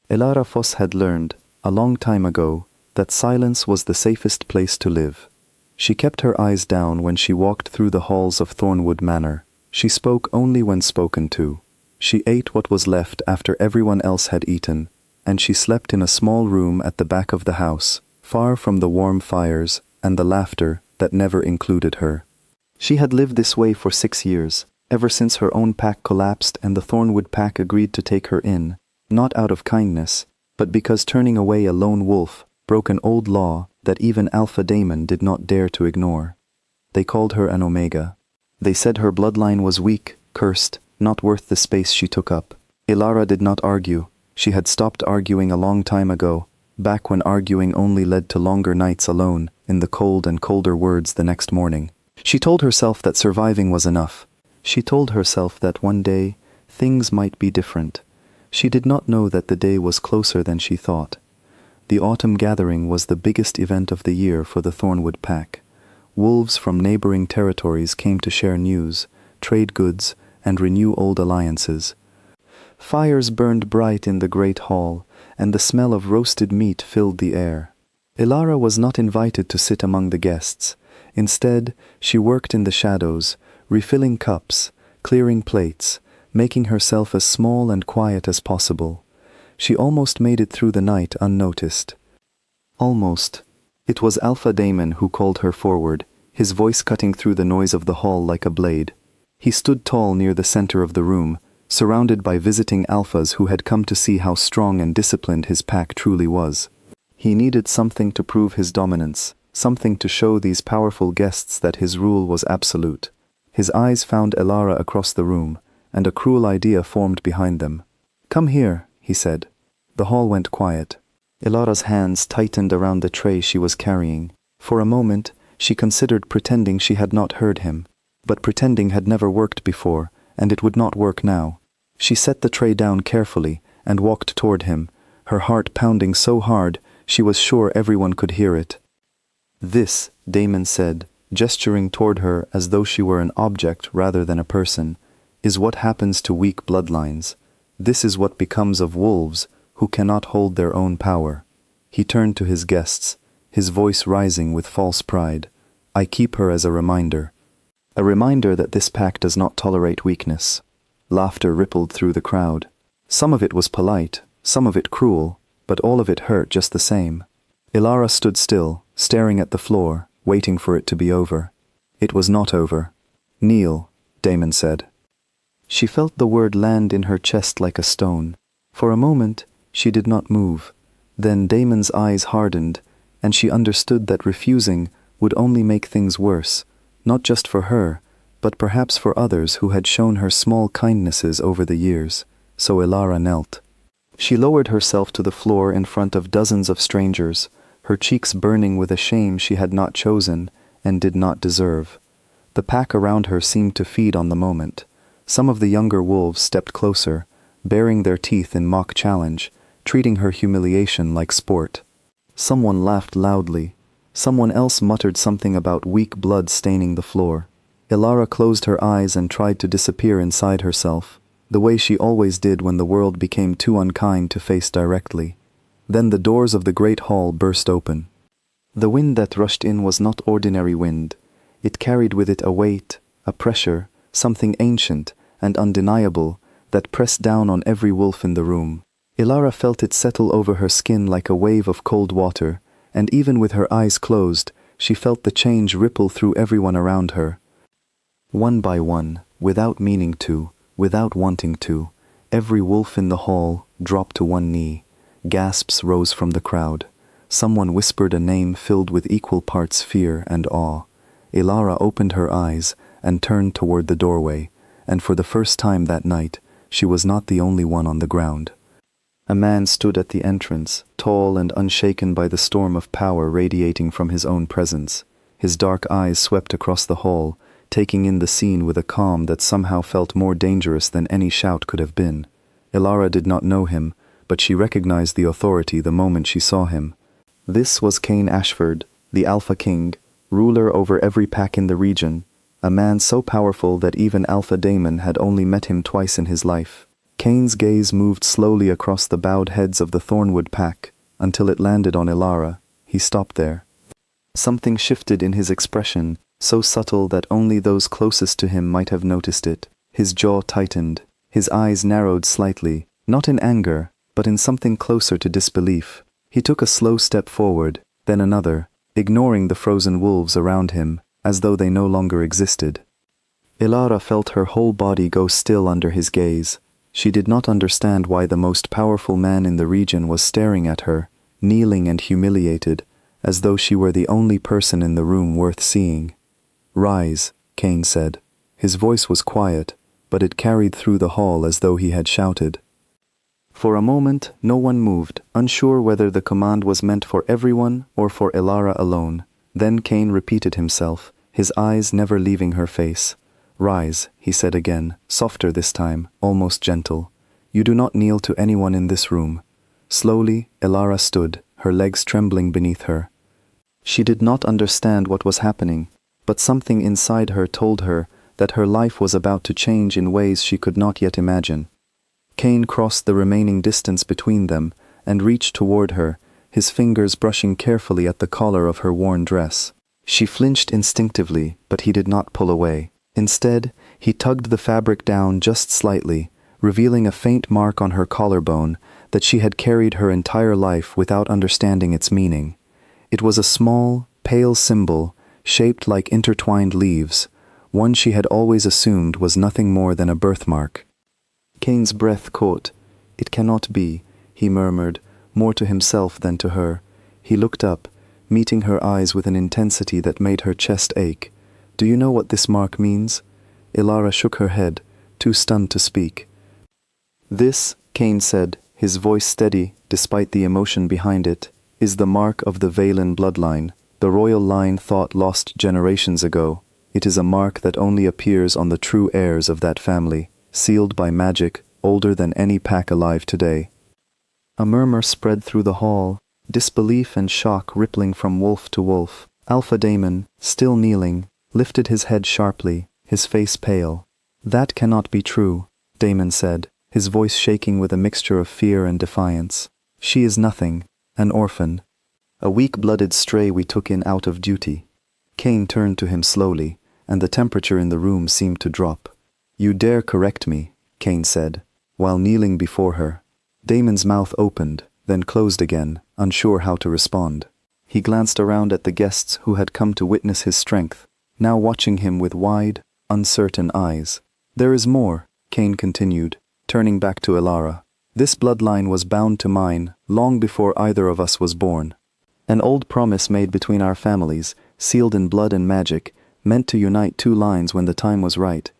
Elara Foss had learned, a long time ago, that silence was the safest place to live. She kept her eyes down when she walked through the halls of Thornwood Manor. She spoke only when spoken to. She ate what was left after everyone else had eaten, and she slept in a small room at the back of the house, far from the warm fires and the laughter that never included her. She had lived this way for 6 years, ever since her own pack collapsed and the Thornwood pack agreed to take her in, not out of kindness, but because turning away a lone wolf broke an old law that even Alpha Daemon did not dare to ignore. They called her an Omega. They said her bloodline was weak, cursed, not worth the space she took up. Elara did not argue. She had stopped arguing a long time ago, back when arguing only led to longer nights alone in the cold and colder words the next morning. She told herself that surviving was enough. She told herself that one day things might be different. She did not know that the day was closer than she thought. The autumn gathering was the biggest event of the year for the Thornwood pack. Wolves from neighboring territories came to share news, trade goods, and renew old alliances. Fires burned bright in the great hall, and the smell of roasted meat filled the air. Elara was not invited to sit among the guests. Instead, she worked in the shadows, refilling cups, clearing plates, making herself as small and quiet as possible. She almost made it through the night unnoticed. Almost. It was Alpha Daemon who called her forward, his voice cutting through the noise of the hall like a blade. He stood tall near the center of the room, surrounded by visiting alphas who had come to see how strong and disciplined his pack truly was. He needed something to prove his dominance, something to show these powerful guests that his rule was absolute. His eyes found Elara across the room, and a cruel idea formed behind them. "Come here," he said. The hall went quiet. Elara's hands tightened around the tray she was carrying. For a moment, she considered pretending she had not heard him. But pretending had never worked before, and it would not work now. She set the tray down carefully and walked toward him, her heart pounding so hard she was sure everyone could hear it. "This," Daemon said, gesturing toward her as though she were an object rather than a person, "is what happens to weak bloodlines. This is what becomes of wolves who cannot hold their own power." He turned to his guests, his voice rising with false pride. "I keep her as a reminder. A reminder that this pack does not tolerate weakness." Laughter rippled through the crowd. Some of it was polite, some of it cruel, but all of it hurt just the same. Elara stood still, staring at the floor, waiting for it to be over. It was not over. "Kneel," Daemon said. She felt the word land in her chest like a stone. For a moment, she did not move. Then Daemon's eyes hardened, and she understood that refusing would only make things worse, not just for her, but perhaps for others who had shown her small kindnesses over the years. So Elara knelt. She lowered herself to the floor in front of dozens of strangers, her cheeks burning with a shame she had not chosen and did not deserve. The pack around her seemed to feed on the moment. Some of the younger wolves stepped closer, baring their teeth in mock challenge, treating her humiliation like sport. Someone laughed loudly. Someone else muttered something about weak blood staining the floor. Elara closed her eyes and tried to disappear inside herself, the way she always did when the world became too unkind to face directly. Then the doors of the great hall burst open. The wind that rushed in was not ordinary wind. It carried with it a weight, a pressure, something ancient and undeniable that pressed down on every wolf in the room. Elara felt it settle over her skin like a wave of cold water, and even with her eyes closed, she felt the change ripple through everyone around her. One by one, without meaning to, without wanting to, every wolf in the hall dropped to one knee. Gasps rose from the crowd. Someone whispered a name filled with equal parts fear and awe. Elara opened her eyes and turned toward the doorway, and for the first time that night, she was not the only one on the ground. A man stood at the entrance, tall and unshaken by the storm of power radiating from his own presence. His dark eyes swept across the hall, taking in the scene with a calm that somehow felt more dangerous than any shout could have been. Elara did not know him, but she recognized the authority the moment she saw him. This was Cain Ashford, the Alpha King, ruler over every pack in the region, a man so powerful that even Alpha Daemon had only met him twice in his life. Kane's gaze moved slowly across the bowed heads of the Thornwood pack, until it landed on Ilara. He stopped there. Something shifted in his expression, so subtle that only those closest to him might have noticed it. His jaw tightened, his eyes narrowed slightly, not in anger, but in something closer to disbelief. He took a slow step forward, then another, ignoring the frozen wolves around him, as though they no longer existed. Ilara felt her whole body go still under his gaze. She did not understand why the most powerful man in the region was staring at her, kneeling and humiliated, as though she were the only person in the room worth seeing. "Rise," Kane said. His voice was quiet, but it carried through the hall as though he had shouted. For a moment, no one moved, unsure whether the command was meant for everyone or for Ilara alone. Then Kane repeated himself, his eyes never leaving her face. "Rise," he said again, softer this time, almost gentle. "You do not kneel to anyone in this room." Slowly, Ilara stood, her legs trembling beneath her. She did not understand what was happening, but something inside her told her that her life was about to change in ways she could not yet imagine. Kane crossed the remaining distance between them and reached toward her, his fingers brushing carefully at the collar of her worn dress. She flinched instinctively, but he did not pull away. Instead, he tugged the fabric down just slightly, revealing a faint mark on her collarbone that she had carried her entire life without understanding its meaning. It was a small, pale symbol, shaped like intertwined leaves, one she had always assumed was nothing more than a birthmark. Kane's breath caught. "It cannot be," he murmured, more to himself than to her. He looked up, meeting her eyes with an intensity that made her chest ache. "Do you know what this mark means?" Ilara shook her head, too stunned to speak. "This," Kane said, his voice steady despite the emotion behind it, "is the mark of the Valen bloodline, the royal line thought lost generations ago. It is a mark that only appears on the true heirs of that family, sealed by magic older than any pack alive today." A murmur spread through the hall, disbelief and shock rippling from wolf to wolf. Alpha Daemon, still kneeling, lifted his head sharply, his face pale. "That cannot be true," Daemon said, his voice shaking with a mixture of fear and defiance. "She is nothing, an orphan. A weak-blooded stray we took in out of duty." Kane turned to him slowly, and the temperature in the room seemed to drop. "You dare correct me," Kane said, while kneeling before her. Daemon's mouth opened, then closed again, unsure how to respond. He glanced around at the guests who had come to witness his strength, now watching him with wide, uncertain eyes. "There is more," Kane continued, turning back to Ilara. "This bloodline was bound to mine long before either of us was born. An old promise made between our families, sealed in blood and magic, meant to unite two lines when the time was right.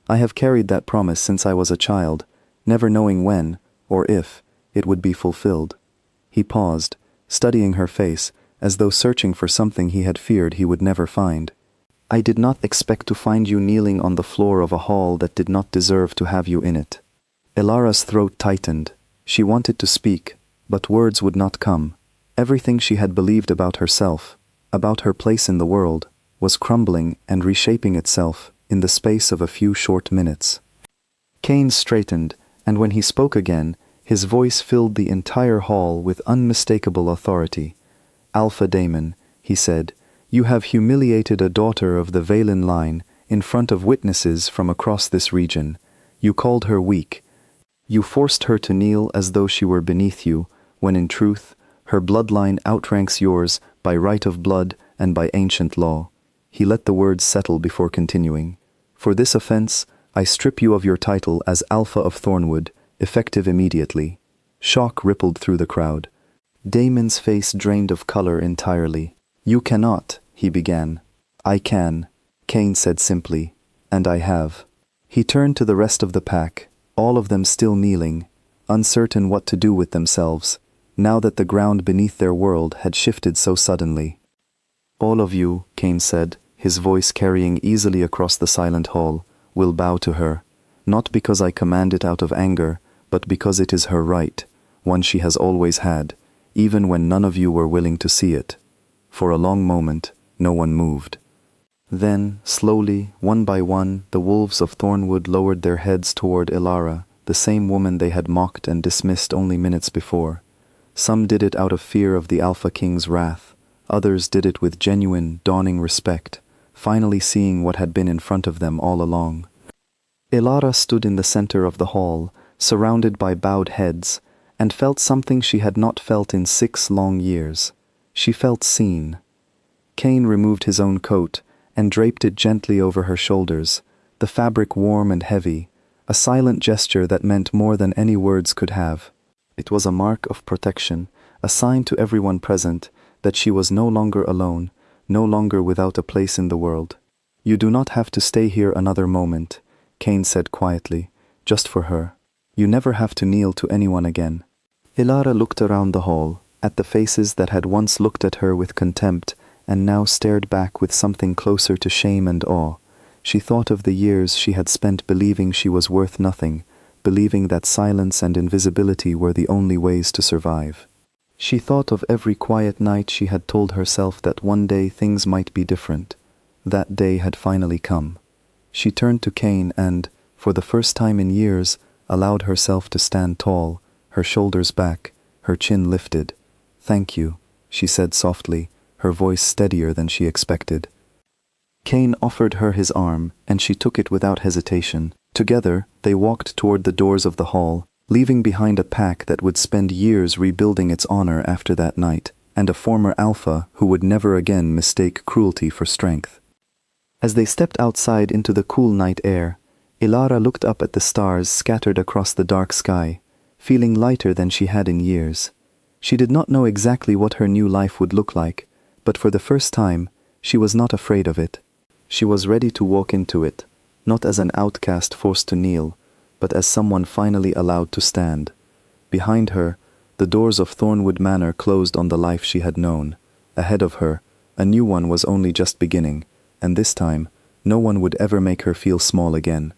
I have carried that promise since I was a child, never knowing when, or if, it would be fulfilled." He paused, studying her face, as though searching for something he had feared he would never find. "I did not expect to find you kneeling on the floor of a hall that did not deserve to have you in it." Ilara's throat tightened. She wanted to speak, but words would not come. Everything she had believed about herself, about her place in the world, was crumbling and reshaping itself in the space of a few short minutes. Kane straightened, and when he spoke again, his voice filled the entire hall with unmistakable authority. "Alpha Daemon," he said, "you have humiliated a daughter of the Valen line in front of witnesses from across this region. You called her weak. You forced her to kneel as though she were beneath you, when in truth, her bloodline outranks yours by right of blood and by ancient law." He let the words settle before continuing. "For this offense, I strip you of your title as Alpha of Thornwood, effective immediately." Shock rippled through the crowd. Daemon's face drained of color entirely. "You cannot," he began. "I can," Kane said simply, "and I have." He turned to the rest of the pack, all of them still kneeling, uncertain what to do with themselves, now that the ground beneath their world had shifted so suddenly. "All of you," Kane said, his voice carrying easily across the silent hall, "will bow to her, not because I command it out of anger, but because it is her right, one she has always had, even when none of you were willing to see it." For a long moment, no one moved. Then, slowly, one by one, the wolves of Thornwood lowered their heads toward Ilara, the same woman they had mocked and dismissed only minutes before. Some did it out of fear of the Alpha King's wrath, others did it with genuine, dawning respect, finally seeing what had been in front of them all along. Ilara stood in the center of the hall, surrounded by bowed heads, and felt something she had not felt in 6 long years. She felt seen. Cain removed his own coat and draped it gently over her shoulders, the fabric warm and heavy, a silent gesture that meant more than any words could have. It was a mark of protection, a sign to everyone present that she was no longer alone, no longer without a place in the world. "You do not have to stay here another moment," Cain said quietly, "just for her. You never have to kneel to anyone again." Ilara looked around the hall, at the faces that had once looked at her with contempt and now stared back with something closer to shame and awe. She thought of the years she had spent believing she was worth nothing, believing that silence and invisibility were the only ways to survive. She thought of every quiet night she had told herself that one day things might be different. That day had finally come. She turned to Cain and, for the first time in years, allowed herself to stand tall, her shoulders back, her chin lifted. "Thank you," she said softly, her voice steadier than she expected. Cain offered her his arm, and she took it without hesitation. Together, they walked toward the doors of the hall, leaving behind a pack that would spend years rebuilding its honor after that night, and a former alpha who would never again mistake cruelty for strength. As they stepped outside into the cool night air, Ilara looked up at the stars scattered across the dark sky, feeling lighter than she had in years. She did not know exactly what her new life would look like, but for the first time, she was not afraid of it. She was ready to walk into it, not as an outcast forced to kneel, but as someone finally allowed to stand. Behind her, the doors of Thornwood Manor closed on the life she had known. Ahead of her, a new one was only just beginning, and this time, no one would ever make her feel small again.